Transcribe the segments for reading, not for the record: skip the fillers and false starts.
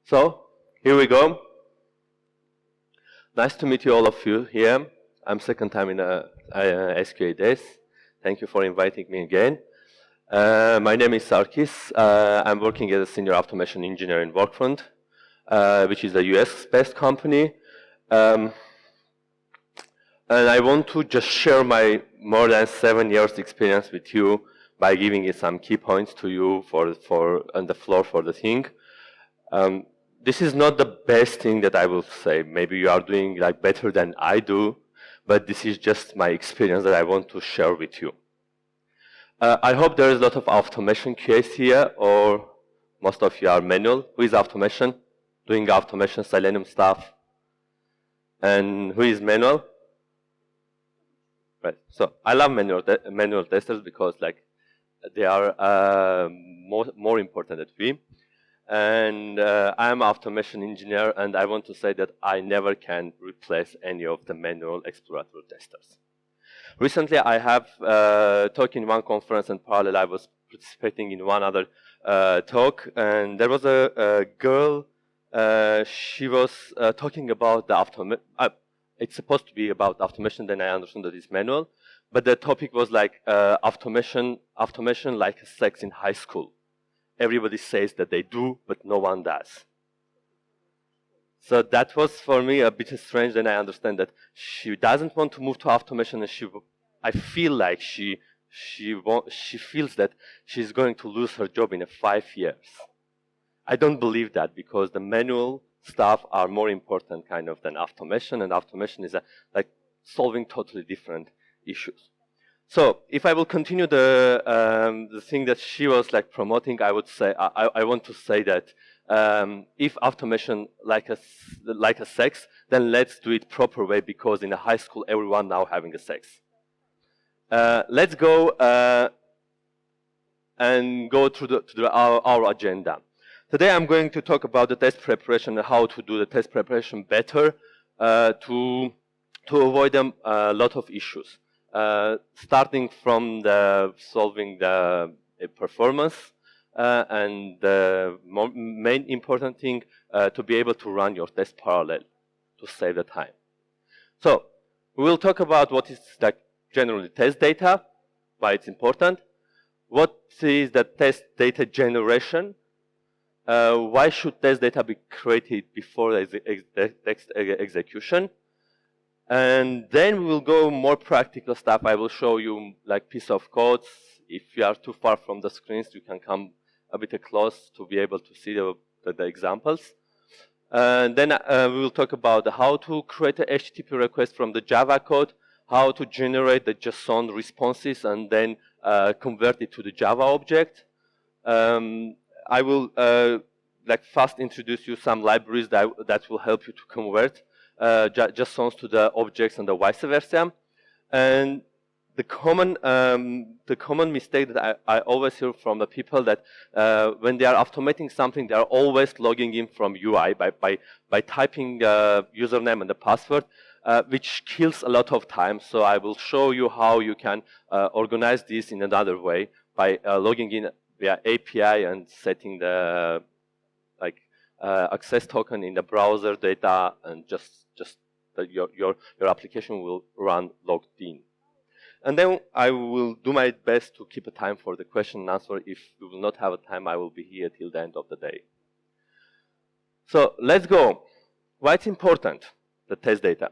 So, here we go. Nice to meet you all of you here. I'm second time in SQA days. Thank you for inviting me again. My name is Sarkis. I'm working as a senior automation engineer in Workfront, which is a US-based company. And I want to just share my more than 7 years experience with you by giving you some key points to you on the floor for the thing. This is not the best thing that I will say. Maybe you are doing like better than I do, but this is just my experience that I want to share with you. I hope there is a lot of automation QAs here, or most of you are manual. Who is automation? Doing automation, Selenium stuff. And who is manual? Right. So I love manual testers because like they are more important than we. And I'm an automation engineer, and I want to say that I never can replace any of the manual exploratory testers. Recently, I have talked in one conference, and parallel I was participating in one other talk, and there was a girl. She was talking about the automation. It's supposed to be about automation. Then I understood that it's manual, but the topic was like automation like sex in high school. Everybody says that they do, but no one does. So that was for me a bit strange. Then I understand that she doesn't want to move to automation, and I feel like she feels that she's going to lose her job in 5 years. I don't believe that, because the manual stuff are more important kind of than automation, and automation is like solving totally different issues. So if I will continue the thing that she was like promoting, I would say I want to say that if automation like a sex, then let's do it proper way, because in a high school everyone now having a sex. Let's go and go through our agenda. Today I'm going to talk about the test preparation and how to do the test preparation better to avoid a lot of issues. Starting from solving the performance and the main important thing to be able to run your test parallel to save the time. So we will talk about what is like generally test data, why it's important, what is the test data generation, why should test data be created before the execution. And then we will go more practical stuff. I will show you like piece of codes. If you are too far from the screens, you can come a bit close to be able to see the examples. And then we will talk about how to create a HTTP request from the Java code, how to generate the JSON responses, and then convert it to the Java object. I will like fast introduce you some libraries that will help you to convert JSONs to the objects and the vice versa. And the common mistake that I always hear from the people that when they are automating something, they are always logging in from UI by typing username and the password, which kills a lot of time. So I will show you how you can organize this in another way by logging in via API and setting the access token in the browser data, and just your application will run logged in. And then I will do my best to keep a time for the question and answer. If we will not have a time, I will be here till the end of the day. So let's go. Why it's important, the test data?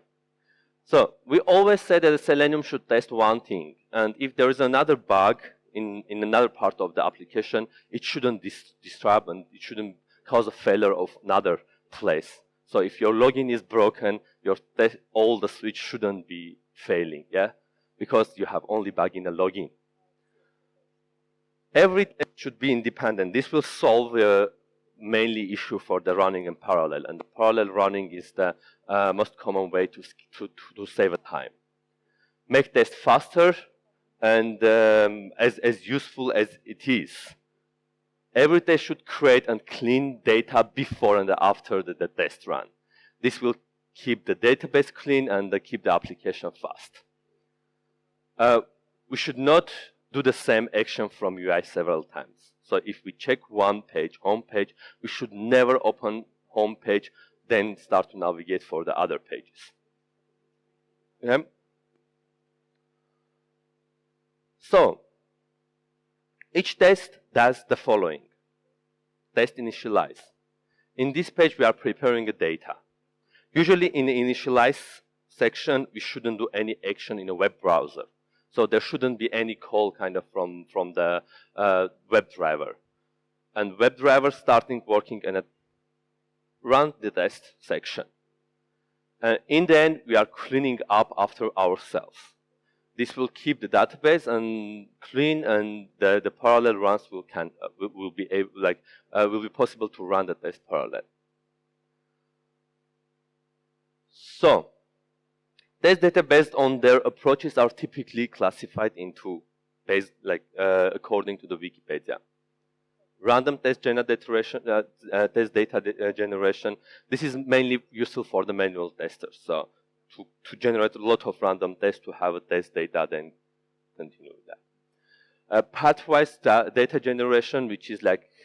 So we always say that the Selenium should test one thing, and if there is another bug in another part of the application, it shouldn't disrupt and it shouldn't cause a failure of another place. So if your login is broken, all the switch shouldn't be failing, yeah? Because you have only bug in the login. Every test should be independent. This will solve the mainly issue for the running in parallel. And the parallel running is the most common way to save a time. Make test faster and as useful as it is. Every test should create and clean data before and after the test run. This will keep the database clean and keep the application fast. We should not do the same action from UI several times. So if we check one page, home page, we should never open home page, then start to navigate for the other pages. Okay? So, each test does the following. Test initialize. In this page, we are preparing the data. Usually in the initialize section, we shouldn't do any action in a web browser. So there shouldn't be any call kind of from the WebDriver. And WebDriver starting working and run the test section. In the end, we are cleaning up after ourselves. This will keep the database and clean, and the parallel runs will be possible to run the test parallel. So, test data based on their approaches are typically classified into according to the Wikipedia. Random test data generation. This is mainly useful for the manual testers. So to generate a lot of random tests to have a test data, then continue with that. Pathwise data generation, which is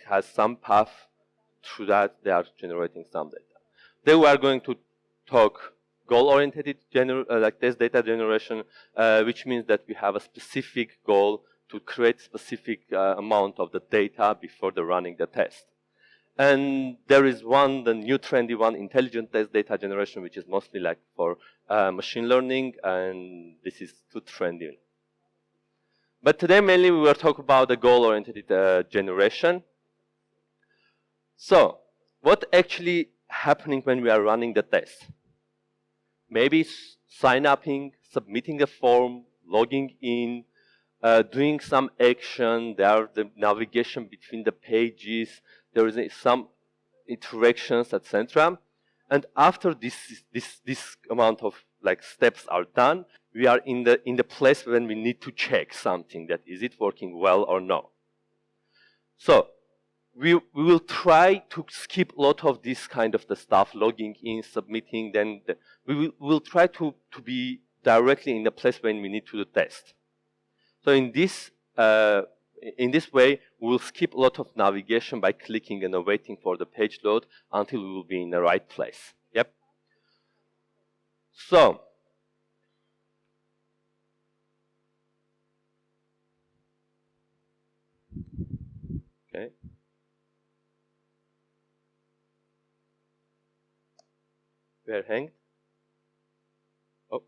has some path through that they are generating some data. Then we are going to talk goal-oriented test data generation, which means that we have a specific goal to create specific amount of the data before running the test. And there is the new trendy one, intelligent test data generation, which is mostly for machine learning, and this is too trendy. But today mainly we will talk about the goal-oriented generation. So, what actually happening when we are running the test? Maybe sign-upping, submitting a form, logging in, doing some action, there are the navigation between the pages, there is some interactions, etc. And after this amount of steps are done, we are in the place when we need to check something, that is it working well or no. So we will try to skip a lot of this kind of the stuff, logging in, submitting, then we will try to be directly in the place when we need to do test. So in this way, we will skip a lot of navigation by clicking and waiting for the page load until we will be in the right place. Yep. So, okay. We are hanged. Oh.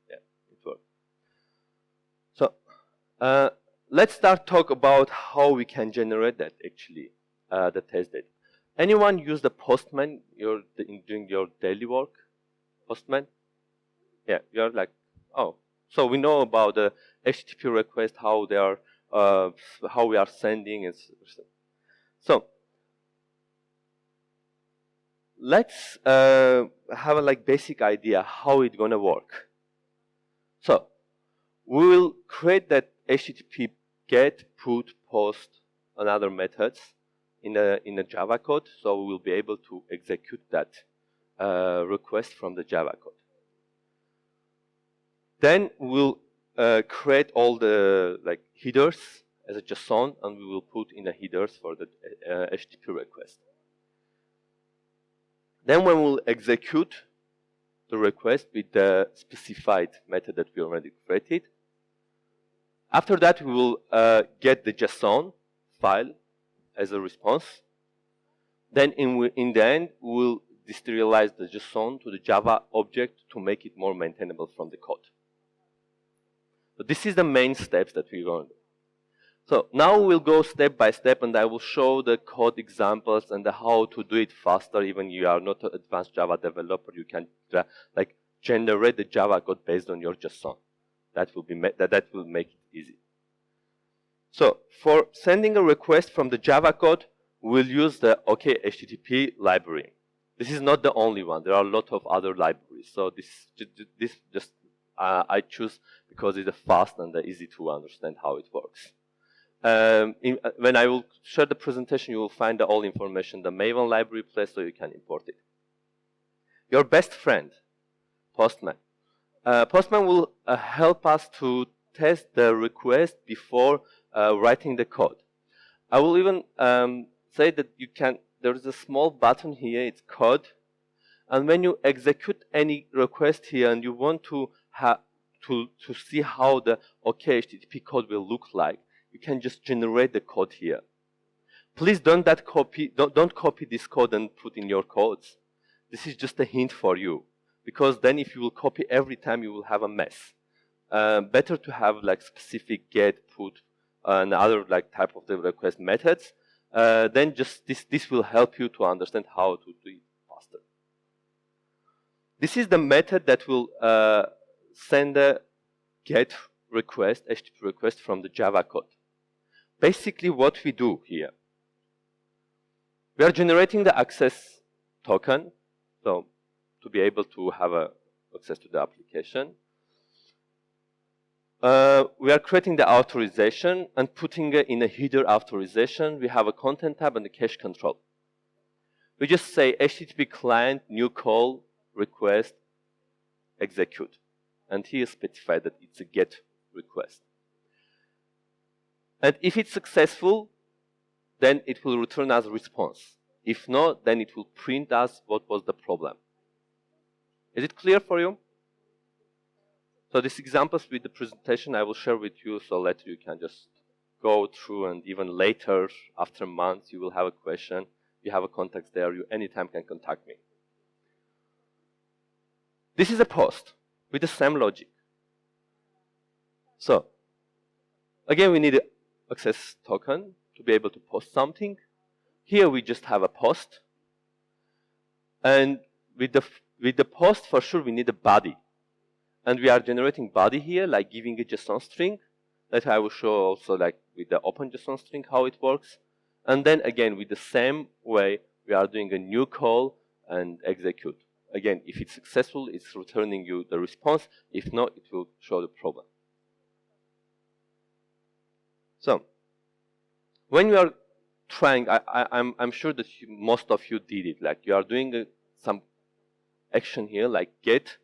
Yeah, it worked. So, let's start talk about how we can generate that actually, the test data. Anyone use the POSTMAN doing your daily work? POSTMAN? Yeah, you're oh. So we know about the HTTP request, how they are, how we are sending, and so. Let's have a basic idea how it's gonna work. So we will create that HTTP get, put, post, and other methods in a Java code, so we will be able to execute that request from the Java code. Then we'll create all the headers as a JSON, and we will put in the headers for the HTTP request. Then when we'll execute the request with the specified method that we already created, after that we will get the JSON file as a response. Then in the end, we'll deserialize the JSON to the Java object to make it more maintainable from the code. So this is the main steps that we're going to do. So now we'll go step by step, and I will show the code examples and how to do it faster. Even you are not an advanced Java developer, you can generate the Java code based on your JSON. That will make it easy. So for sending a request from the Java code, we'll use the OKHTTP library. This is not the only one. There are a lot of other libraries. So this just I choose because it's fast and easy to understand how it works. When I will share the presentation, you will find all information, the Maven library place, so you can import it. Your best friend, POSTMAN. POSTMAN will help us to test the request before writing the code. I will even say that you can, there is a small button here, it's code. And when you execute any request here and you want to see how the OK HTTP code will look like, you can just generate the code here. Please don't copy this code and put in your codes. This is just a hint for you, because then if you will copy every time, you will have a mess. Better to have like specific get, put, and other like type of the request methods. Then just this will help you to understand how to do it faster. This is the method that will send a get request, HTTP request from the Java code. Basically, what we do here, we are generating the access token, so to be able to have access to the application. We are creating the authorization and putting it in a header authorization. We have a content tab and a cache control. We just say HTTP client, new call, request, execute. And here specify that it's a get request. And if it's successful, then it will return as a response. If not, then it will print us what was the problem. Is it clear for you? So these examples with the presentation I will share with you, so later you can just go through, and even later, after months, you will have a question. You have a contact there, you anytime can contact me. This is a post with the same logic. So, again, we need an access token to be able to post something. Here we just have a post. And with the post, for sure, we need a body. And we are generating body here, like giving a JSON string. That I will show also like with the open JSON string how it works. And then again, with the same way, we are doing a new call and execute. Again, if it's successful, it's returning you the response. If not, it will show the problem. So, when you are trying, I'm sure that most of you did it. Like you are doing some action here, like get,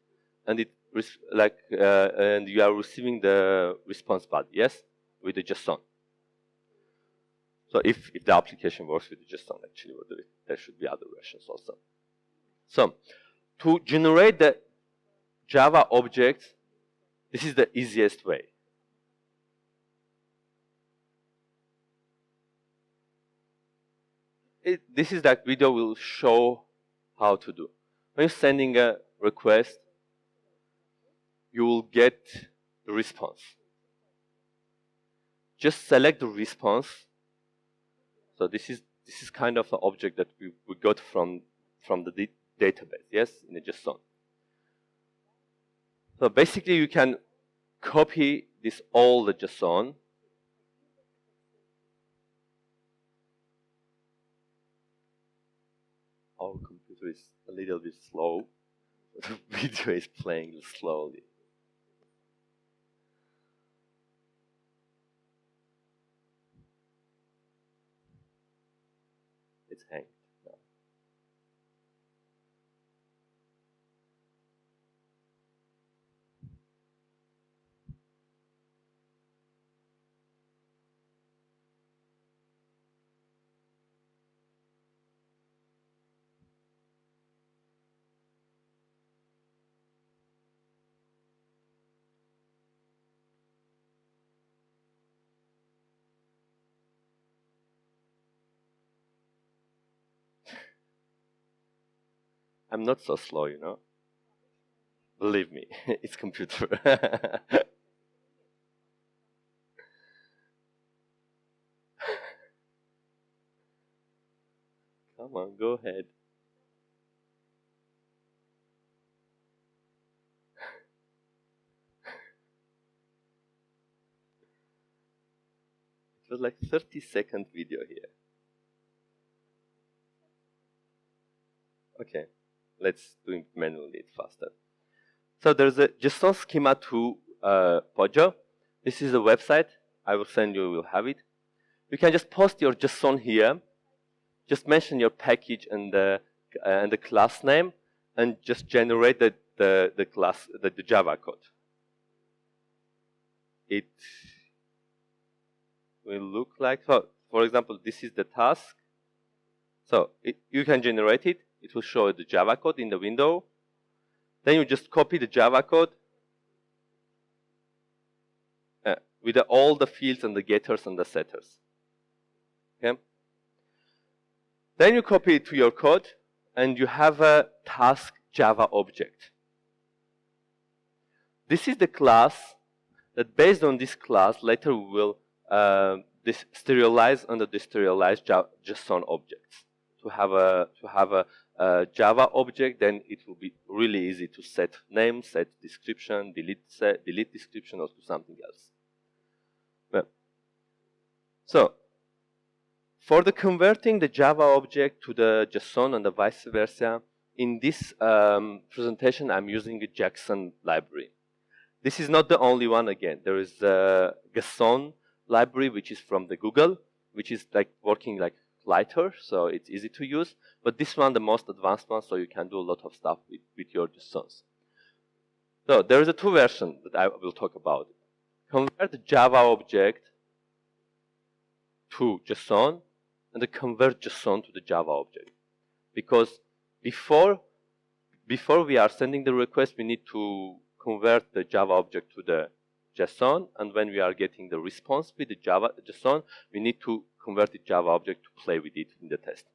and it and you are receiving the response body, yes, with the JSON. So if the application works with the JSON, actually, there should be other versions also. So to generate the Java object, this is the easiest way. This is that video will show how to do. When you're sending a request, you will get the response. Just select the response. So this is kind of an object that we got from the database, yes, in the JSON. So basically, you can copy all the JSON. Our computer is a little bit slow. The video is playing slowly. It's hanged now. I'm not so slow, you know. Believe me, it's computer. Come on, go ahead. It was like 30-second video here. Okay, let's do it manually, it's faster. So there's a JSON schema to Pojo. This is a website. I will send you, you'll have it. You can just post your JSON here. Just mention your package and the class name, and just generate the class, the Java code. It will look like, so for example, this is the task. So you can generate it. It will show the Java code in the window. Then you just copy the Java code with all the fields and the getters and the setters. Okay. Then you copy it to your code, and you have a task Java object. This is the class that, based on this class, later we will serialize and deserialize JSON objects. To have a Java object, then it will be really easy to set name, set description, delete description, or do something else. Well, so for the converting the Java object to the JSON and the vice versa, in this presentation I'm using a JSON library. This is not the only one. Again, there is a JSON library which is from the Google, which is like working like lighter, so it's easy to use. But this one, the most advanced one, so you can do a lot of stuff with your JSONs. So there is a two version that I will talk about. Convert the Java object to JSON, and then convert JSON to the Java object. Because before we are sending the request, we need to convert the Java object to the JSON, and when we are getting the response with the JSON, we need to convert the Java object to play with it in the test.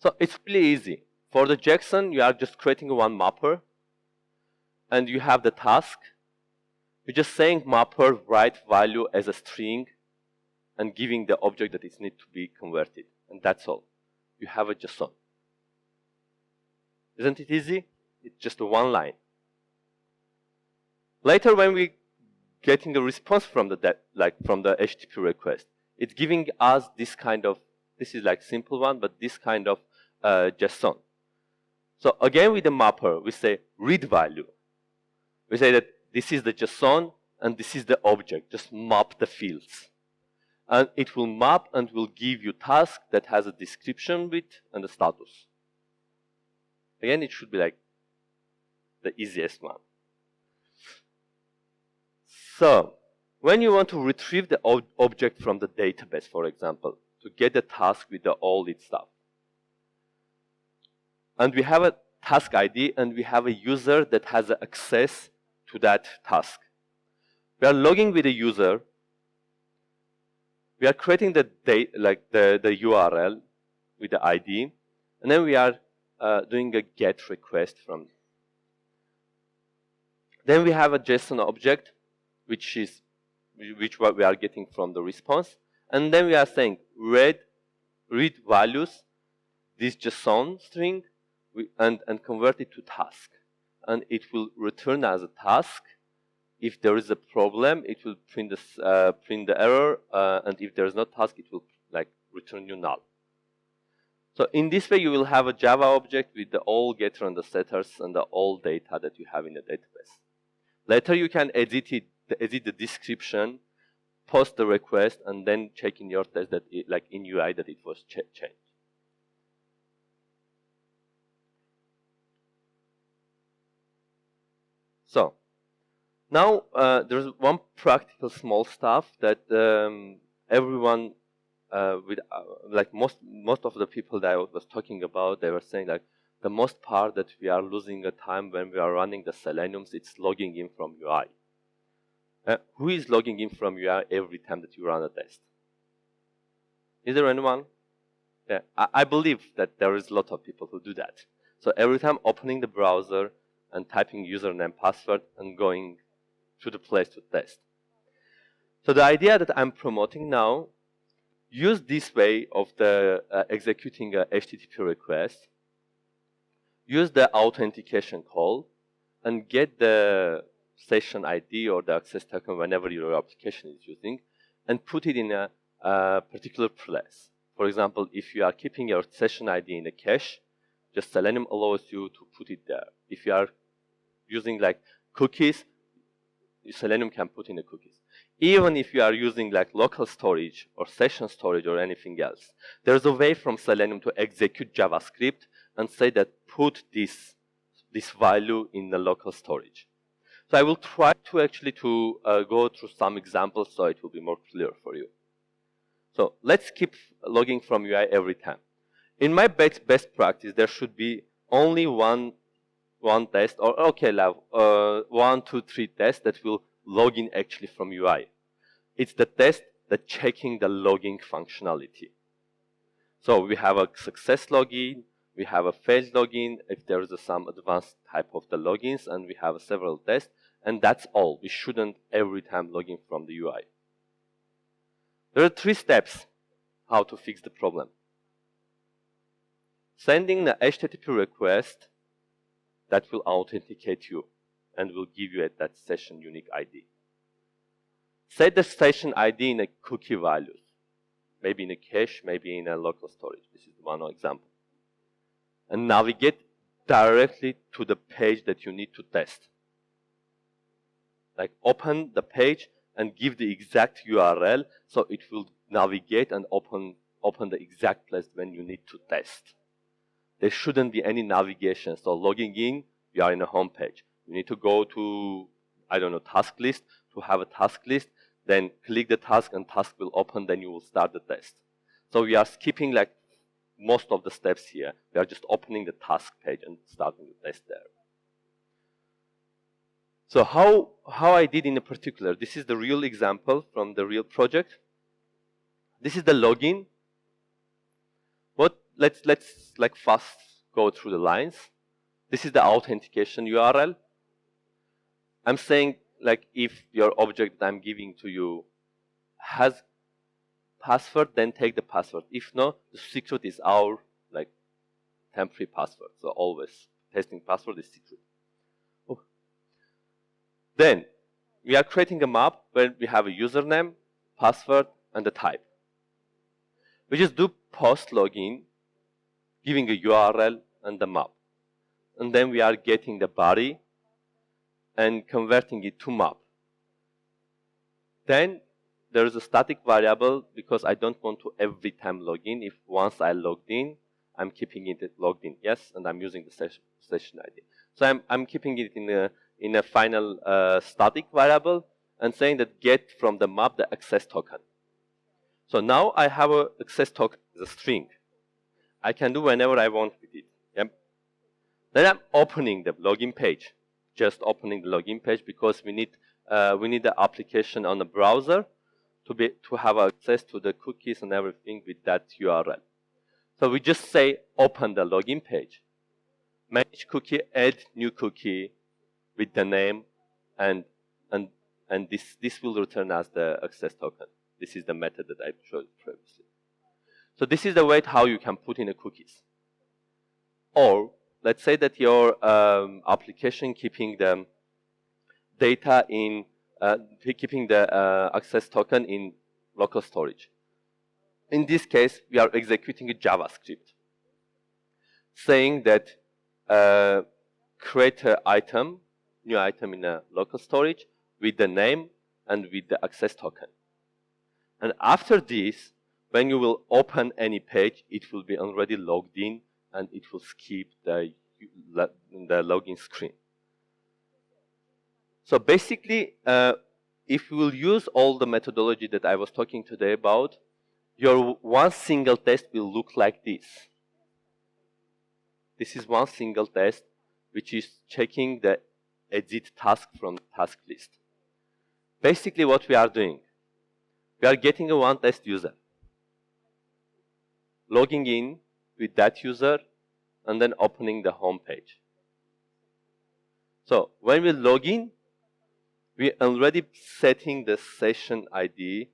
So it's really easy. For the JSON, you are just creating one mapper, and you have the task. You're just saying mapper write value as a string, and giving the object that it needs to be converted, and that's all. You have a JSON. Isn't it easy? It's just a one line. Later, when we getting a response from the HTTP request, it's giving us this kind of, this is like simple one, but this kind of JSON. So again, with the mapper, we say read value. We say that this is the JSON and this is the object. Just map the fields. And it will map and will give you task that has a description with and a status. Again, it should be like the easiest one. So when you want to retrieve the object from the database, for example, to get the task with all its stuff, and we have a task ID and we have a user that has access to that task. We are logging with the user. We are creating the URL with the ID, and then we are doing a GET request from. Then we have a JSON object, which what we are getting from the response, and then we are saying read values, this JSON string, and convert it to task, and it will return as a task. If there is a problem, it will print the error, and if there is no task, it will return you null. So in this way, you will have a Java object with the all getter and the setters and the all data that you have in the database. Later, you can edit the description, post the request, and then check in your test that in UI that it was changed. So now there's one practical small stuff that everyone most of the people that I was talking about, they were saying the most part that we are losing the time when we are running the Seleniums, it's logging in from UI. Who is logging in from UI every time that you run a test? Is there anyone? Yeah, I believe that there is a lot of people who do that. So every time opening the browser and typing username, password, and going to the place to test. So the idea that I'm promoting now, use this way of the executing a HTTP request, use the authentication call, and get the session ID or the access token whenever your application is using, and put it in a particular place. For example, if you are keeping your session ID in a cache, just Selenium allows you to put it there. If you are using cookies, Selenium can put in the cookies. Even if you are using local storage or session storage or anything else, there's a way from Selenium to execute JavaScript and say that put this value in the local storage. So I will try to actually go through some examples so it will be more clear for you. So let's keep logging from UI every time. In my best practice, there should be only one test, or okay, 1, 2, 3 tests that will log in actually from UI. It's the test that checking the logging functionality. So we have a success login, we have a failed login, if there is some advanced type of the logins, and we have several tests, and that's all. We shouldn't every time log in from the UI. There are 3 steps how to fix the problem. Sending the HTTP request that will authenticate you and will give you that session unique ID. Set the session ID in a cookie values, maybe in a cache, maybe in a local storage. This is one example. And navigate directly to the page that you need to test. Like open the page and give the exact URL, so it will navigate and open the exact place when you need to test. There shouldn't be any navigation. So logging in, you are in a home page. You need to go to, I don't know, task list to have a task list. Then click the task and task will open. Then you will start the test. So we are skipping like most of the steps here. We are just opening the task page and starting the test there. So how I did in a particular, this is the real example from the real project. This is the login. Let's like fast go through the lines. This is the authentication URL. I'm saying like if your object that I'm giving to you has password, then take the password. If not, the secret is our like temporary password. So always testing password is secret. Oh. Then we are creating a map where we have a username, password, and the type. We just do post login, giving a URL and the map. And then we are getting the body and converting it to map. Then there is a static variable because I don't want to every time log in. If once I logged in, I'm keeping it logged in, yes, and I'm using the session ID. So I'm keeping it in a final static variable and saying that get from the map the access token. So now I have an access token as a string. I can do whenever I want with it. Yep. Then I'm opening the login page. Just opening the login page because we need the application on the browser to have access to the cookies and everything with that URL. So we just say open the login page, manage cookie, add new cookie with the name, and this will return as the access token. This is the method that I showed previously. So this is the way how you can put in the cookies. Or let's say that your application keeping the data in, keeping the access token in local storage. In this case, we are executing a JavaScript saying that create an item, new item in a local storage with the name and with the access token. And after this, when you will open any page, it will be already logged in and it will skip the login screen. So basically, if you will use all the methodology that I was talking today about, your one single test will look like this. This is one single test, which is checking the edit task from the task list. Basically, what we are doing, we are getting a one test user, logging in with that user, and then opening the home page. So when we log in, we are already setting the session ID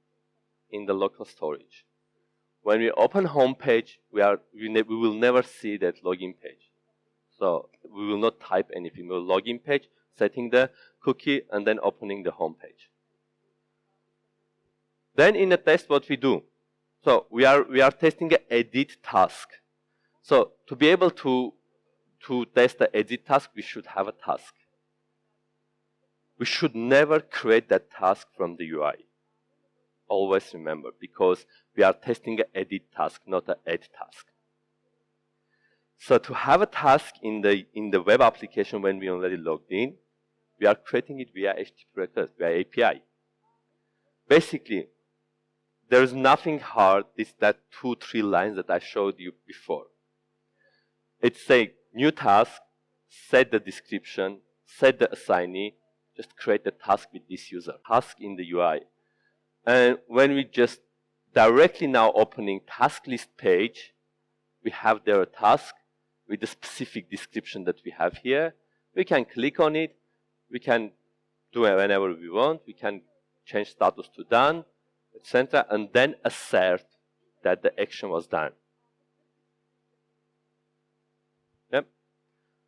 in the local storage. When we open home page, we will never see that login page. So we will not type anything. We will login page, setting the cookie, and then opening the home page. Then in the test, what we do? So we are testing an edit task. So to be able to test the edit task, we should have a task. We should never create that task from the UI. Always remember, because we are testing an edit task, not an add task. So to have a task in the web application when we already logged in, we are creating it via HTTP request, via API. Basically, there is nothing hard. It's that 2-3 lines that I showed you before. It's a new task, set the description, set the assignee, just create the task with this user, task in the UI. And when we just directly now opening task list page, we have there a task with the specific description that we have here. We can click on it. We can do it whenever we want. We can change status to done, etc., and then assert that the action was done. Yep.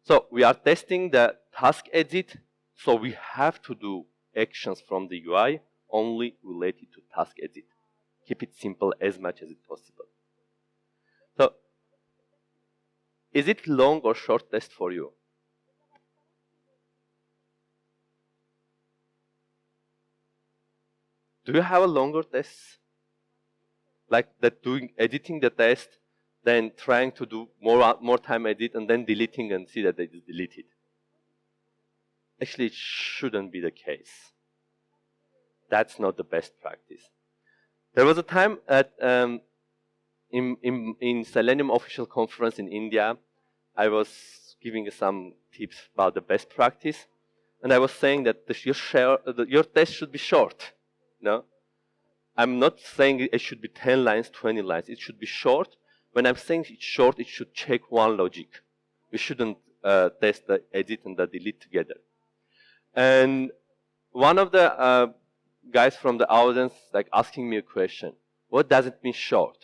So we are testing the task edit, so we have to do actions from the UI only related to task edit. Keep it simple as much as it's possible. So, is it long or short test for you? Do you have a longer test? Like that doing, editing the test, then trying to do more time edit and then deleting and see that it is deleted? Actually, it shouldn't be the case. That's not the best practice. There was a time at in Selenium official conference in India, I was giving some tips about the best practice, and I was saying that your test should be short. No, I'm not saying it should be 10 lines, 20 lines. It should be short. When I'm saying it's short, it should check one logic. We shouldn't test the edit and the delete together. And one of the guys from the audience like asking me a question. What does it mean short?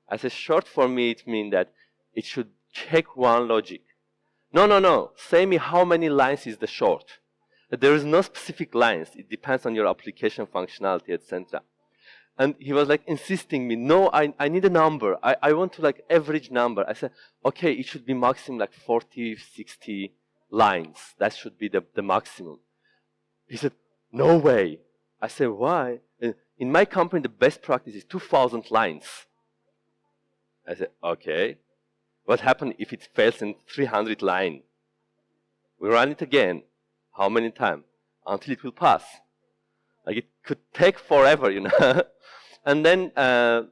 I said short for me it means that it should check one logic. No. Say me how many lines is the short. There is no specific lines. It depends on your application functionality, etc. And he was like insisting me, no, I need a number. I want to like average number. I said, okay, it should be maximum like 40, 60 lines. That should be the maximum. He said, no way. I said, why? In my company, the best practice is 2,000 lines. I said, okay. What happens if it fails in 300 lines? We run it again. How many times? Until it will pass. Like it could take forever, you know. And then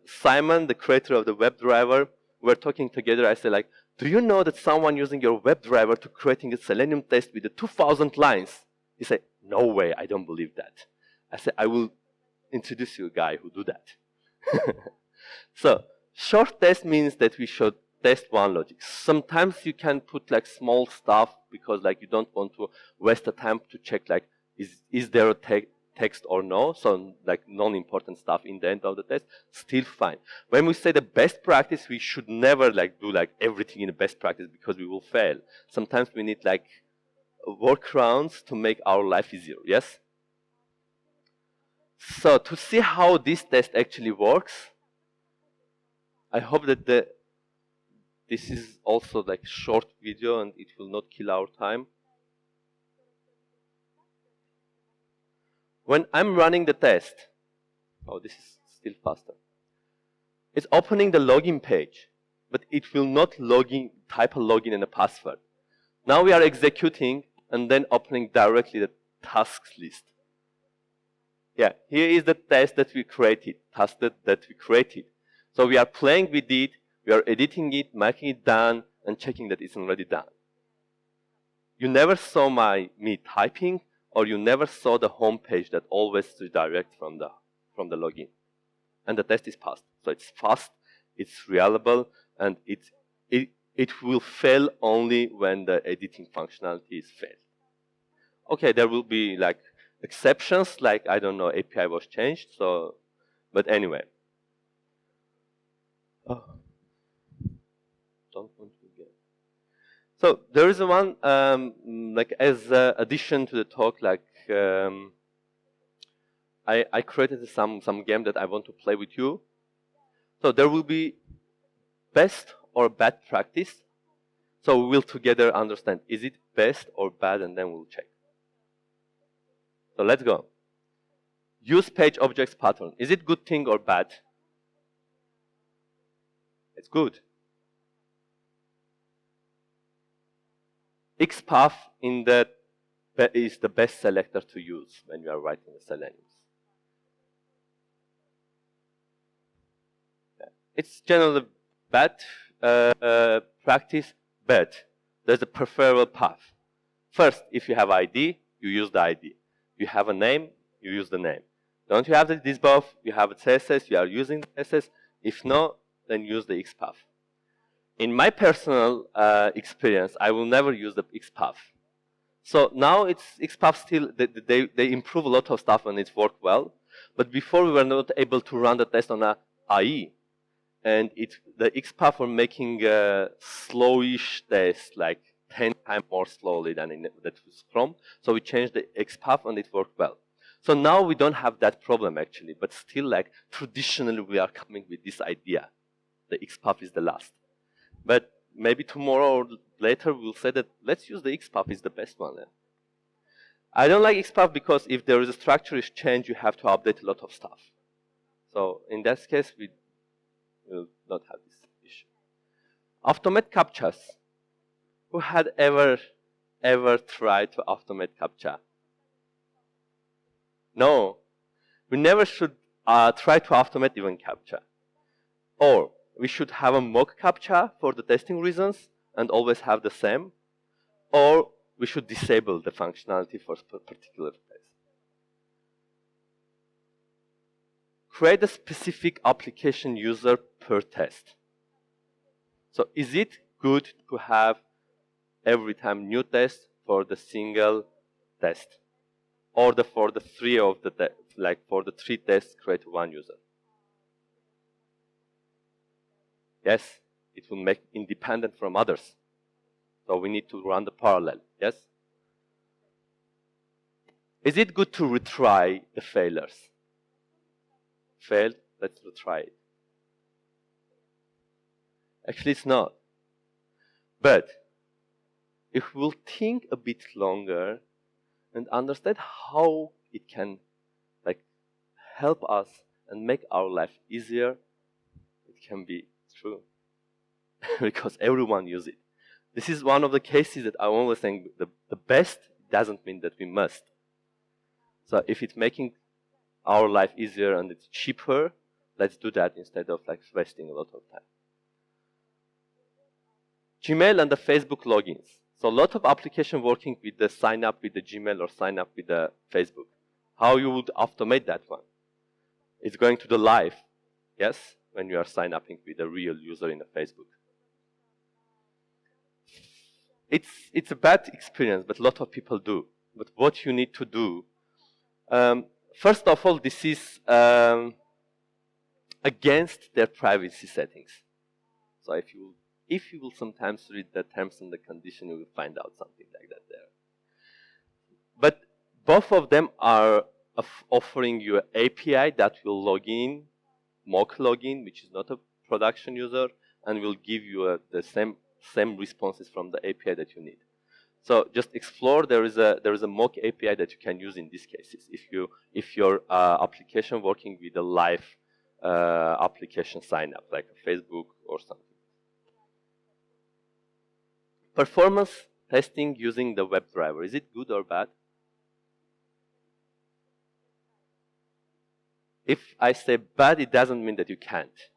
Simon, the creator of the WebDriver, we're talking together. I said, like, do you know that someone using your WebDriver to creating a Selenium test with the 2,000 lines? He said, no way, I don't believe that. I said, I will introduce you a guy who do that. So, short test means that we should test one logic. Sometimes you can put like small stuff because like you don't want to waste the time to check like, is there a text or no? So like non-important stuff in the end of the test, still fine. When we say the best practice, we should never like do like everything in the best practice because we will fail. Sometimes we need like workarounds to make our life easier, yes? So to see how this test actually works, I hope that this is also like short video and it will not kill our time. When I'm running the test, oh, this is still faster. It's opening the login page, but it will not type a login and a password. Now we are executing and then opening directly the tasks list. Yeah, here is the test that we created, task that we created. So we are playing with it, we are editing it, making it done, and checking that it's already done. You never saw me typing, or you never saw the home page that always redirects from the login. And the test is passed. So it's fast, it's reliable, and it will fail only when the editing functionality is failed. Okay, there will be like exceptions, like, I don't know, API was changed, so, but anyway. Oh. Don't want to get. So there is one, like as addition to the talk, like I created some game that I want to play with you. So there will be best or bad practice. So we will together understand, is it best or bad, and then we'll check. So let's go. Use page objects pattern. Is it good thing or bad? It's good. XPath is the best selector to use when you are writing the Selenium. it's generally bad practice, but there's a preferable path. First, if you have ID, you use the ID. You have a name, you use the name. Don't you have this both? You have a CSS, you are using the CSS. If no, then use the XPath. In my personal experience, I will never use the XPath. So now it's XPath still, they improve a lot of stuff and it's worked well. But before we were not able to run the test on a IE. And the XPath were making a slowish test, like 10 times more slowly than in that was Chrome. So we changed the XPath and it worked well. So now we don't have that problem actually, but still like traditionally we are coming with this idea. The XPath is the last. But maybe tomorrow or later we'll say that let's use the XPath is the best one. I don't like XPath because if there is a structure change, you have to update a lot of stuff. So in that case, we will not have this issue. Automate CAPTCHAs. Who had ever tried to automate CAPTCHA? No. We never should try to automate even CAPTCHA. Or we should have a mock CAPTCHA for the testing reasons and always have the same. Or we should disable the functionality for a particular test. Create a specific application user per test. So is it good to have every time new test for the single test? Or for the three of the for the 3 tests, create one user? Yes, it will make independent from others. So we need to run the parallel, yes? Is it good to retry the failures? Failed, let's retry it. Actually, it's not. But if we'll think a bit longer and understand how it can help us and make our life easier, it can be true. Because everyone uses it. This is one of the cases that I'm always saying the best doesn't mean that we must. So if it's making our life easier and it's cheaper, let's do that instead of wasting a lot of time. Gmail and the Facebook logins. So a lot of application working with the sign up with the Gmail or sign up with the Facebook. How you would automate that one? It's going to the live, yes, when you are sign upping with a real user in the Facebook. It's a bad experience, but a lot of people do. But what you need to do, first of all, this is against their privacy settings. So if you will sometimes read the terms and the conditions, you will find out something like that there. But both of them are offering you an API that will log in, mock login, which is not a production user, and will give you the same responses from the API that you need. So just explore. There is a mock API that you can use in these cases if your application working with a live application sign up like a Facebook or something. Performance testing using the WebDriver, is it good or bad? If I say bad, it doesn't mean that you can't.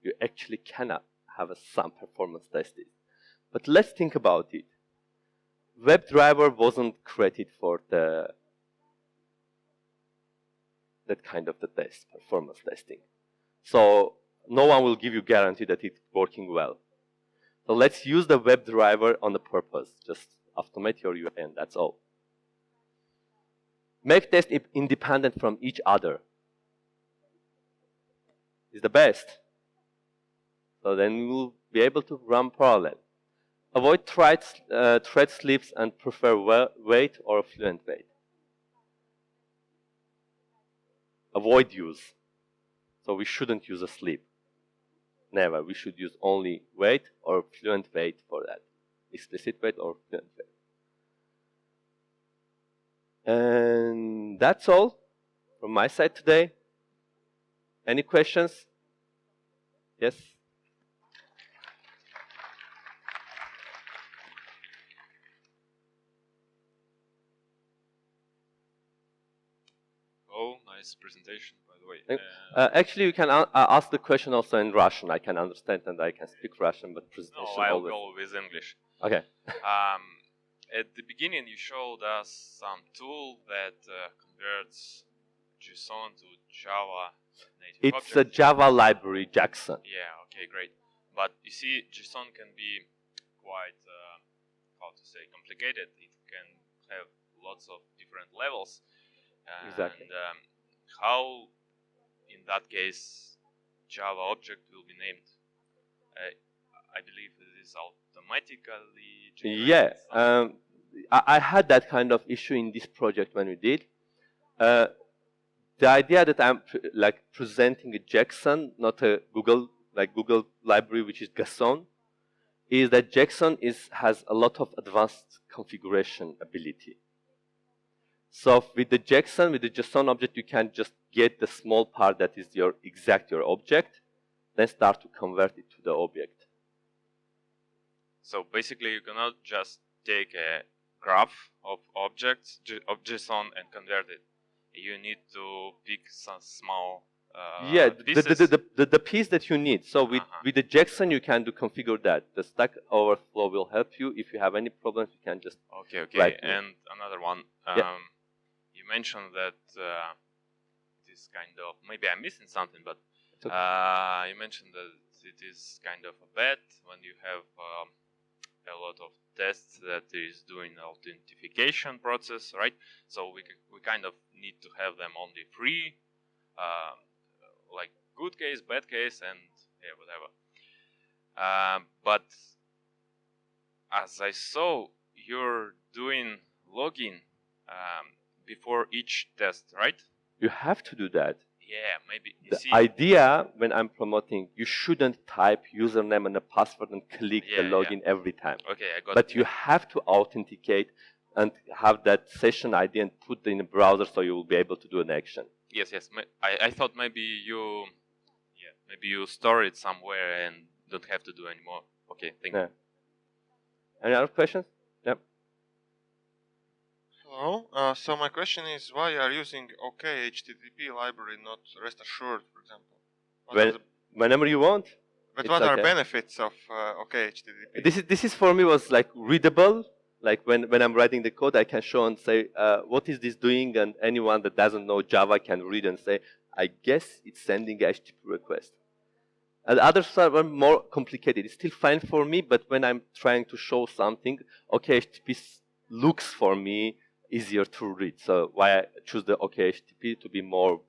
You actually cannot have some performance testing. But let's think about it. WebDriver wasn't created for that kind of the test, performance testing. So no one will give you guarantee that it's working well. So let's use the WebDriver on the purpose. Just automate your UI and that's all. Make tests independent from each other. Is the best. So then we'll be able to run parallel. Avoid thread slips and prefer wait or fluent wait. Avoid use. So we shouldn't use a slip. Never. We should use only wait or fluent wait for that. Explicit wait or fluent wait. And that's all from my side today. Any questions? Yes? Oh, nice. nice presentation, by the way. Actually, you can ask the question also in Russian. I can understand and I can speak Russian, but presentation no, I'll always. go with English. Okay. At the beginning, you showed us some tool that converts JSON to Java native It's a Java library, JSON. Yeah, okay, great. But you see, JSON can be quite, how to say, complicated. It can have lots of different levels. Exactly. And how, in that case, Java object will be named? I believe it is automatically generated. Yeah, I had that kind of issue in this project when we did. The idea that I'm presenting a JSON, not a Google library, which is JSON, is that JSON has a lot of advanced configuration ability. So with the JSON object, you can just get the small part that is your object, then start to convert it to the object. So basically, you cannot just take a graph of objects of JSON and convert it. You need to pick some small pieces. the piece that you need. So with the JSON, you can configure that. The Stack Overflow will help you. If you have any problems, you can just Okay. And another one. You mentioned that it is kind of, maybe I'm missing something, but you mentioned that it is kind of a bet when you have a lot of tests that is doing authentication process, right? So we kind of need to have them only free, like good case, bad case, and yeah, whatever. But as I saw, you're doing login before each test, right? You have to do that. Yeah, maybe. The idea when I'm promoting, you shouldn't type username and a password and click the login every time. Okay, I got it. But you have to authenticate and have that session ID and put it in the browser so you will be able to do an action. Yes. I thought maybe you store it somewhere and don't have to do anymore. Okay, thank you. Any other questions? Yep. Hello. So my question is, why are you using OK HTTP library, not REST assured, for example? Whenever you want. But what are benefits of OK HTTP? This is for me was like readable. Like when I'm writing the code, I can show and say, what is this doing? And anyone that doesn't know Java can read and say, I guess it's sending a HTTP request. And others are more complicated. It's still fine for me, but when I'm trying to show something, OK HTTP looks for me easier to read. So why I choose the OK HTTP to be more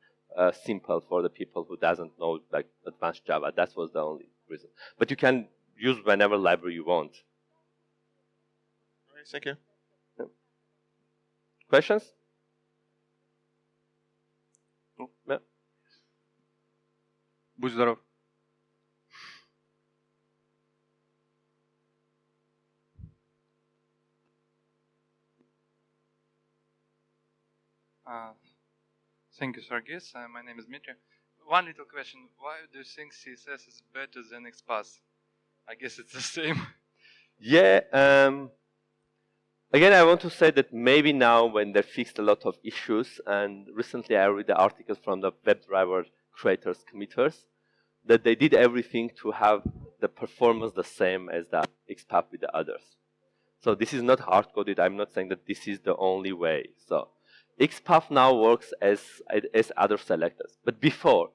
simple for the people who doesn't know like advanced Java. That was the only reason. But you can use whenever library you want. Thank you. Questions? Yeah. Будь здоров. Thank you, Sergis. My name is Dmitry. One little question. Why do you think CSS is better than XPath? I guess it's the same. Yeah. Again, I want to say that maybe now when they fixed a lot of issues, and recently I read the articles from the WebDriver creators, committers, that they did everything to have the performance the same as the XPath with the others. So this is not hard-coded. I'm not saying that this is the only way. So XPath now works as other selectors. But before,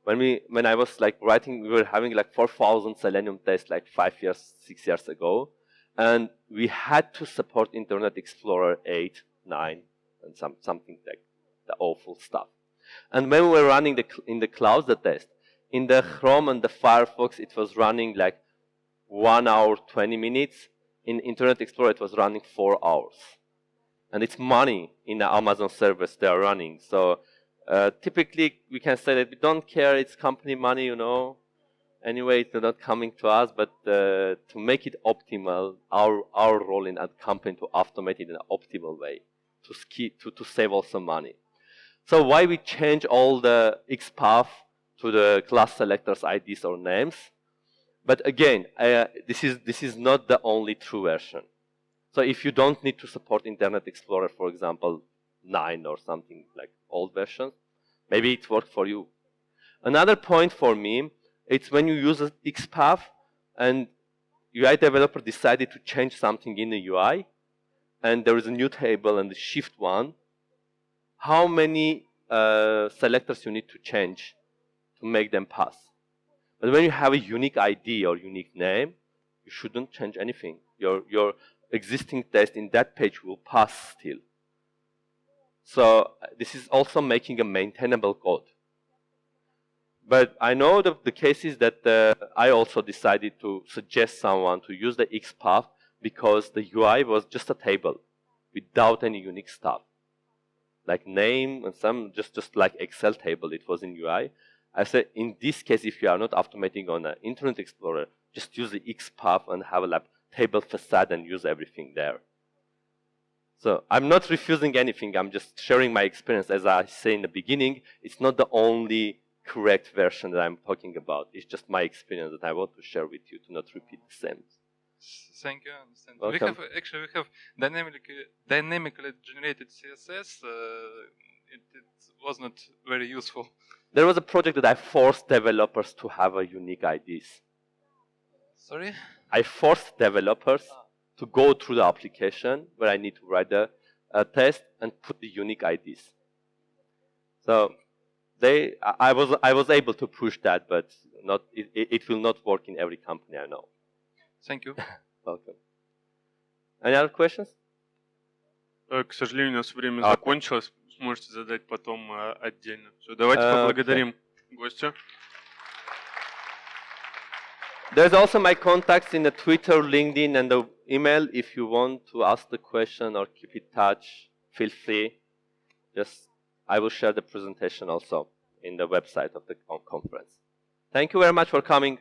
when I was like writing, we were having like 4,000 Selenium tests like 6 years ago. And we had to support Internet Explorer 8, 9, and something like the awful stuff. And when we were running in the cloud the test, in the Chrome and the Firefox, it was running like 1 hour, 20 minutes. In Internet Explorer, it was running 4 hours. And it's money in the Amazon service they are running. So typically, we can say that we don't care, it's company money, you know. Anyway, it's not coming to us, but to make it optimal, our role in a company to automate it in an optimal way, to save also money. So why we change all the XPath to the class selectors IDs or names? But again, this is not the only true version. So if you don't need to support Internet Explorer, for example, 9 or something like old versions, Maybe it worked for you. Another point for me, it's when you use an XPath and UI developer decided to change something in the UI, and there is a new table and the shift one, how many selectors you need to change to make them pass. But when you have a unique ID or unique name, you shouldn't change anything. Your existing test in that page will pass still. So this is also making a maintainable code. But I know the cases that I also decided to suggest someone to use the XPath because the UI was just a table without any unique stuff. Like name and some just like Excel table, it was in UI. I said, in this case, if you are not automating on an Internet Explorer, just use the XPath and have a table facade and use everything there. So I'm not refusing anything. I'm just sharing my experience. As I say in the beginning, it's not the only correct version that I'm talking about. It's just my experience that I want to share with you to not repeat the same. Thank you. I understand. Welcome. We have dynamically generated CSS. It was not very useful. There was a project that I forced developers to have a unique IDs. Sorry? I forced developers to go through the application where I need to write the test and put the unique IDs. So I was able to push that, but it will not work in every company, I know. Thank you. Welcome. Any other questions? К сожалению, у нас время закончилось. Сможете задать потом отдельно. Все, давайте поблагодарим гостя. There's also my contacts in the Twitter, LinkedIn, and the email. If you want to ask the question or keep in touch, feel free. I will share the presentation also in the website of the conference. Thank you very much for coming.